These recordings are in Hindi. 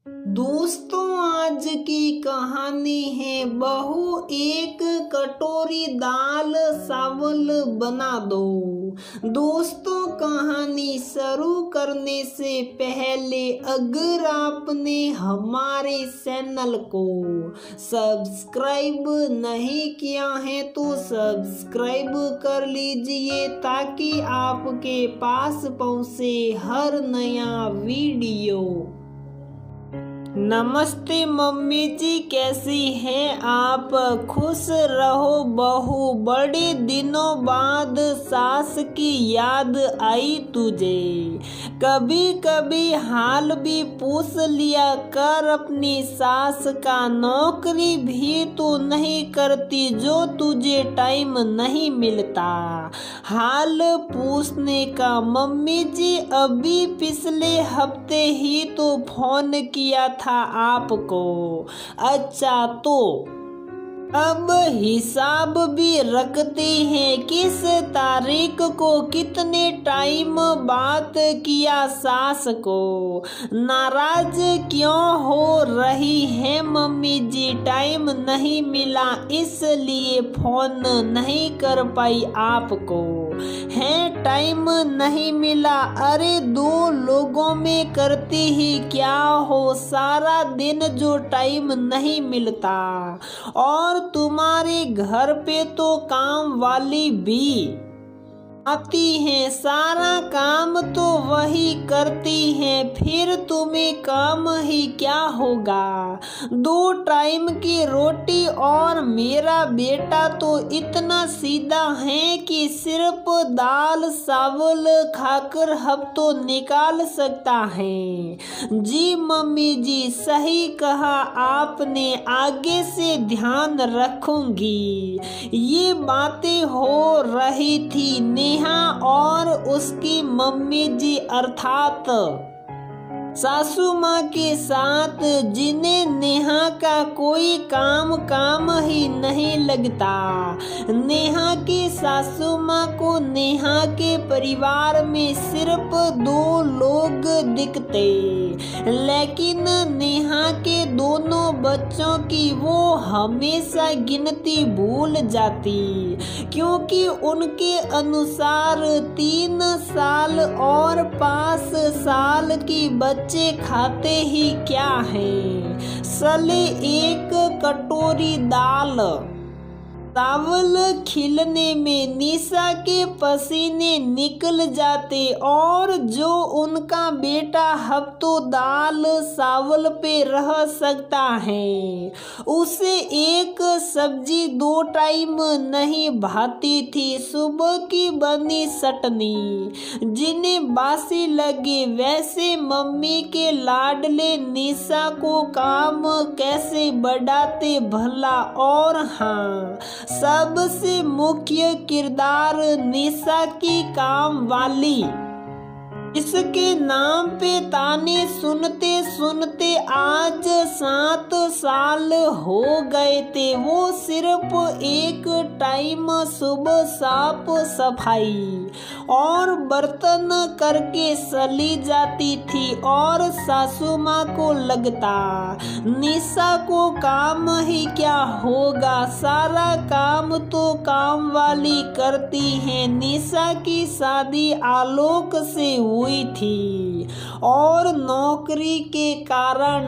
दोस्तों, आज की कहानी है बहू एक कटोरी दाल चावल बना दो। दोस्तों, कहानी शुरू करने से पहले अगर आपने हमारे चैनल को सब्सक्राइब नहीं किया है तो सब्सक्राइब कर लीजिए ताकि आपके पास पहुंचे हर नया वीडियो। नमस्ते मम्मी जी, कैसी हैं आप? खुश रहो बहू। बड़े दिनों बाद सास की याद आई तुझे। कभी कभी हाल भी पूछ लिया कर अपनी सास का। नौकरी भी तो नहीं करती जो तुझे टाइम नहीं मिलता हाल पूछने का। मम्मी जी, अभी पिछले हफ्ते ही तो फोन किया था आपको। अच्छा, तो अब हिसाब भी रखते हैं किस तारीख को कितने टाइम बात किया सास को। नाराज क्यों हो रही है मम्मी जी? टाइम नहीं मिला इसलिए फोन नहीं कर पाई आपको। है टाइम नहीं मिला? अरे दो लोगों में करती ही क्या हो, सारा दिन जो टाइम नहीं मिलता। और तुम्हारे घर पे तो काम वाली भी आती हैं, सारा काम तो वही करती हैं, फिर तुम्हें काम ही क्या होगा। 2 टाइम की रोटी और मेरा बेटा तो इतना सीधा है कि सिर्फ दाल चावल खाकर हफ्तों निकाल सकता है। जी मम्मी जी, सही कहा आपने, आगे से ध्यान रखूंगी। ये बातें हो रही थी नेहा और उसकी मम्मी जी अर्थात सासू माँ के साथ, जिन्हें नेहा का कोई काम ही नहीं लगता। नेहा की सासू माँ को नेहा के परिवार में सिर्फ 2 लोग दिखते, लेकिन नेहा के दोनों बच्चों की वो हमेशा गिनती भूल जाती, क्योंकि उनके अनुसार 3 साल और 5 साल की बच्चे खाते ही क्या है? सले एक कटोरी दाल चावल खिलने में निशा के पसीने निकल जाते और जो उनका बेटा हफ्तों दाल चावल पे रह सकता है, उसे एक सब्जी 2 टाइम नहीं भाती थी। सुबह की बनी चटनी जिन्हें बासी लगे, वैसे मम्मी के लाडले निशा को काम कैसे बढ़ाते भला। और हाँ, सबसे मुख्य किरदार निशा की काम वाली, इसके नाम पे ताने सुनते सुनते आज 7 साल हो गए थे। वो सिर्फ एक टाइम सुबह साफ सफाई और बर्तन करके चली जाती थी और सासू माँ को लगता निशा को काम ही क्या होगा, सारा काम तो काम वाली करती है। निशा की शादी आलोक से हुई थी और नौकरी के कारण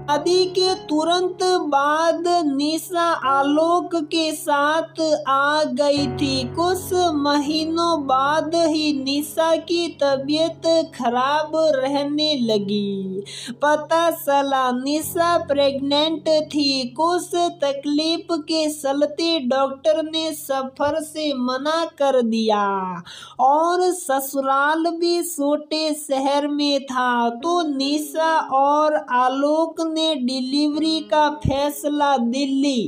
शादी के तुरंत बाद निशा आलोक के साथ आ गई थी। कुछ महीनों बाद ही निशा की तबीयत खराब रहने लगी। पता चला निशा प्रेग्नेंट थी। कुछ तकलीफ के चलते डॉक्टर ने सफर से मना कर दिया और ससुराल भी छोटे शहर में था, तो निशा और आलोक ने डिलीवरी का फैसला दिल्ली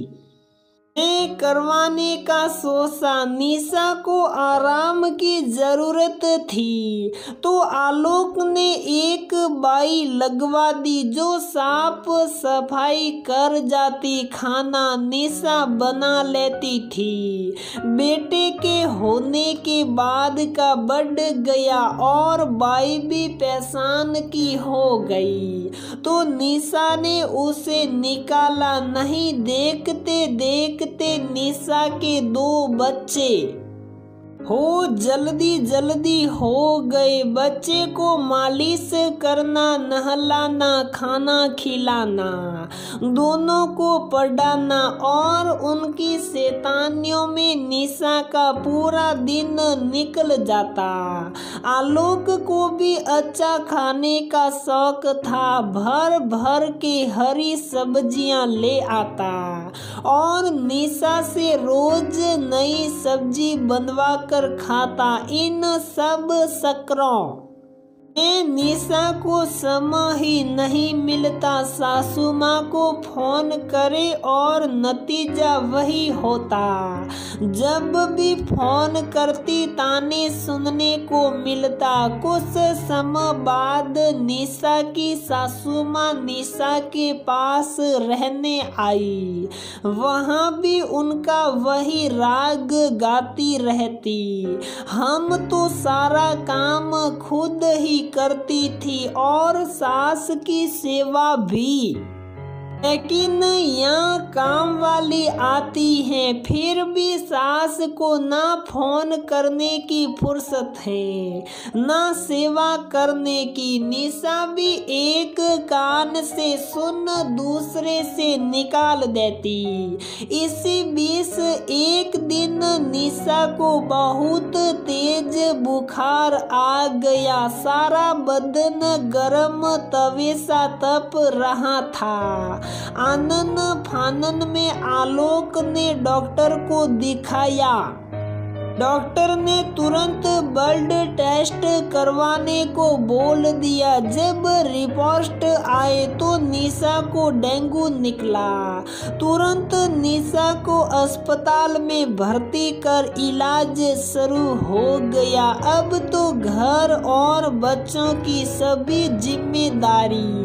में करवाने का सोचा। निशा को आराम की जरूरत थी तो आलोक ने एक बाई लगवा दी जो साफ सफाई कर जाती, खाना निशा बना लेती थी। बेटे के होने के बाद का बढ़ गया और बाई भी परेशान की हो गई तो निशा ने उसे निकाला नहीं। देखते देखते निशा के 2 बच्चे जल्दी हो गए। बच्चे को मालिश करना, नहलाना, खाना खिलाना, दोनों को पढ़ाना और उनकी शैतानियों में निशा का पूरा दिन निकल जाता। आलोक को भी अच्छा खाने का शौक था, भर भर के हरी सब्जियां ले आता और निशा से रोज नई सब्जी बनवा कर खाता। इन सब चक्करों में निशा को समय ही नहीं मिलता। सासू माँ को फोन करे और नतीजा वही होता। जब भी फोन करती ताने सुनने को मिलता। कुछ समय बाद निशा की सासू माँ निशा के पास रहने आई। वहाँ भी उनका वही राग गाती रहती। हम तो सारा काम खुद ही करती थी और सास की सेवा भी, लेकिन यहाँ काम वाली आती है फिर भी सास को ना फोन करने की फुर्सत है ना सेवा करने की। निशा भी एक कान से सुन दूसरे से निकाल देती। इसी बीच एक दिन निशा को बहुत तेज बुखार आ गया। सारा बदन गर्म तवे सा तप रहा था। आनन फानन में आलोक ने डॉक्टर को दिखाया। डॉक्टर ने तुरंत ब्लड टेस्ट करवाने को बोल दिया। जब रिपोर्ट आए तो निशा को डेंगू निकला। तुरंत निशा को अस्पताल में भर्ती कर इलाज शुरू हो गया। अब तो घर और बच्चों की सभी जिम्मेदारी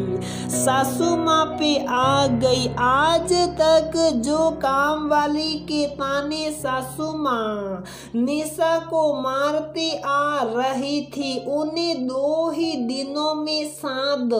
सासू माँ पे आ गई। आज तक जो काम वाली के ताने सासू माँ निशा को मारती आ रही थी, उन्हें 2 ही दिनों में साद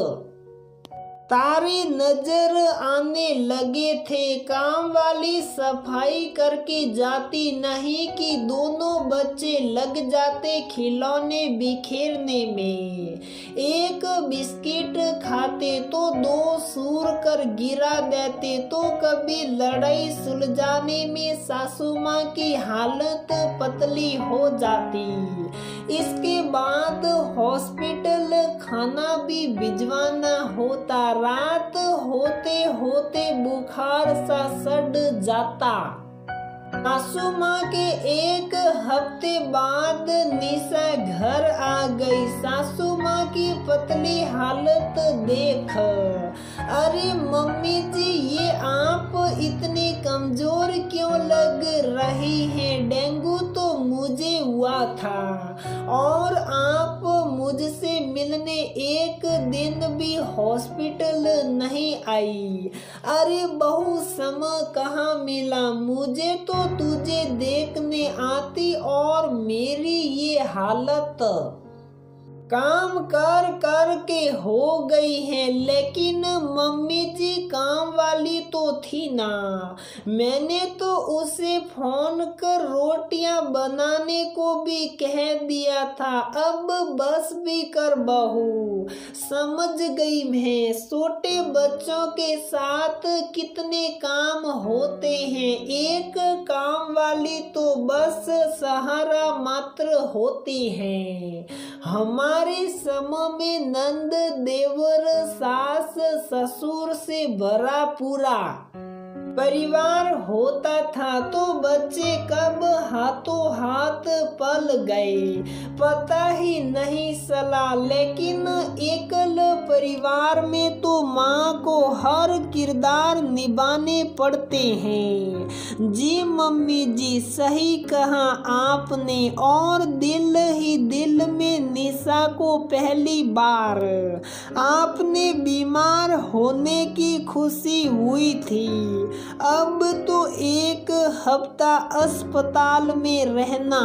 तारे नजर आने लगे थे। काम वाली सफाई करके जाती नहीं कि दोनों बच्चे लग जाते खिलौने बिखेरने में। एक बिस्किट खाते तो 2 सूर कर गिरा देते। तो कभी लड़ाई सुलझाने में सासू माँ की हालत पतली हो जाती। इसके बाद हॉस्पिटल खाना भी भिजवाना होता। रात होते होते बुखार सा सड़ जाता। सासू माँ के 1 हफ्ते बाद निशा घर आ गई। सासू माँ की पतली हालत देख, अरे मम्मी जी ये आप इतने कमजोर क्यों लग रही हैं? डेंगू तो मुझे हुआ था और आप मुझसे मिलने एक दिन भी हॉस्पिटल नहीं आई। अरे बहू समय कहाँ मिला, मुझे तो तुझे देखने आती और मेरी ये हालत काम कर कर के हो गई है। लेकिन मम्मी जी काम वाली तो थी ना, मैंने तो उसे फोन कर रोटियां बनाने को भी कह दिया था। अब बस भी कर बहू, समझ गई मैं छोटे बच्चों के साथ कितने काम होते हैं। एक काम वाली तो बस सहारा मात्र होती है। हमारे समय में नंद देवर सास ससुर से भरा पूरा परिवार होता था तो बच्चे कब हाथों हाथ पल गए पता ही नहीं चला। लेकिन एकल परिवार में तो माँ को हर किरदार निभाने पड़ते हैं। जी मम्मी जी, सही कहा आपने। और दिल ही दिल में निशा को पहली बार आपने बीमार होने की खुशी हुई थी। अब तो एक हफ्ता अस्पताल में रहना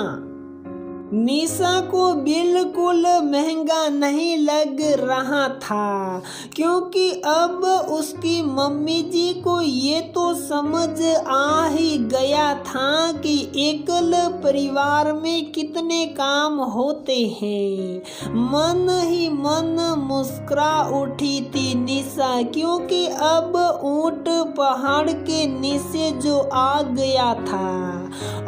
निशा को बिल्कुल महंगा नहीं लग रहा था, क्योंकि अब उसकी मम्मी जी को ये तो समझ आ ही गया था कि एकल परिवार में कितने काम होते हैं। मन ही मन मुस्कुरा उठी थी निशा, क्योंकि अब ऊंट पहाड़ के नीचे जो आ गया था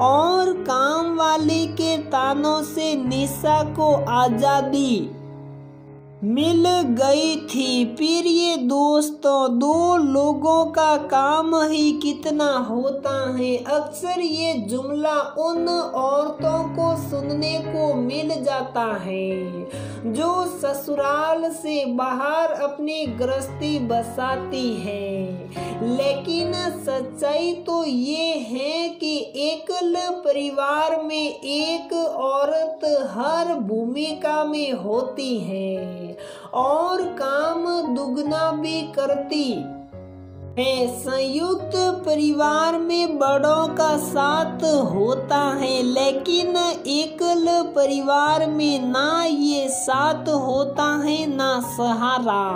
और काम वाली के तानों से निशा को आजादी मिल गई थी। प्रिय दोस्तों, दो लोगों का काम ही कितना होता है। अक्सर ये जुमला उन औरतों को सुनने को मिल जाता है जो ससुराल से बाहर अपनी गृहस्थी बसाती है। लेकिन सच्चाई तो ये है कि एकल परिवार में एक औरत हर भूमिका में होती है और काम दुगना भी करती है। संयुक्त परिवार में बड़ों का साथ होता है, लेकिन एकल परिवार में ना ये साथ होता है ना सहारा।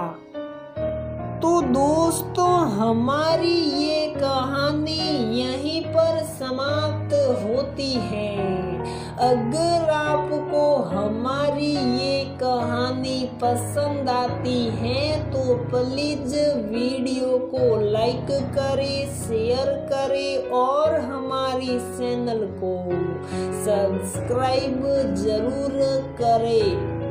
तो दोस्तों, हमारी ये कहानी यहीं पर समाप्त होती है। अगर आपको हमारी ये कहानी पसंद आती है तो प्लीज वीडियो को लाइक करें, शेयर करें और हमारी चैनल को सब्सक्राइब जरूर करें।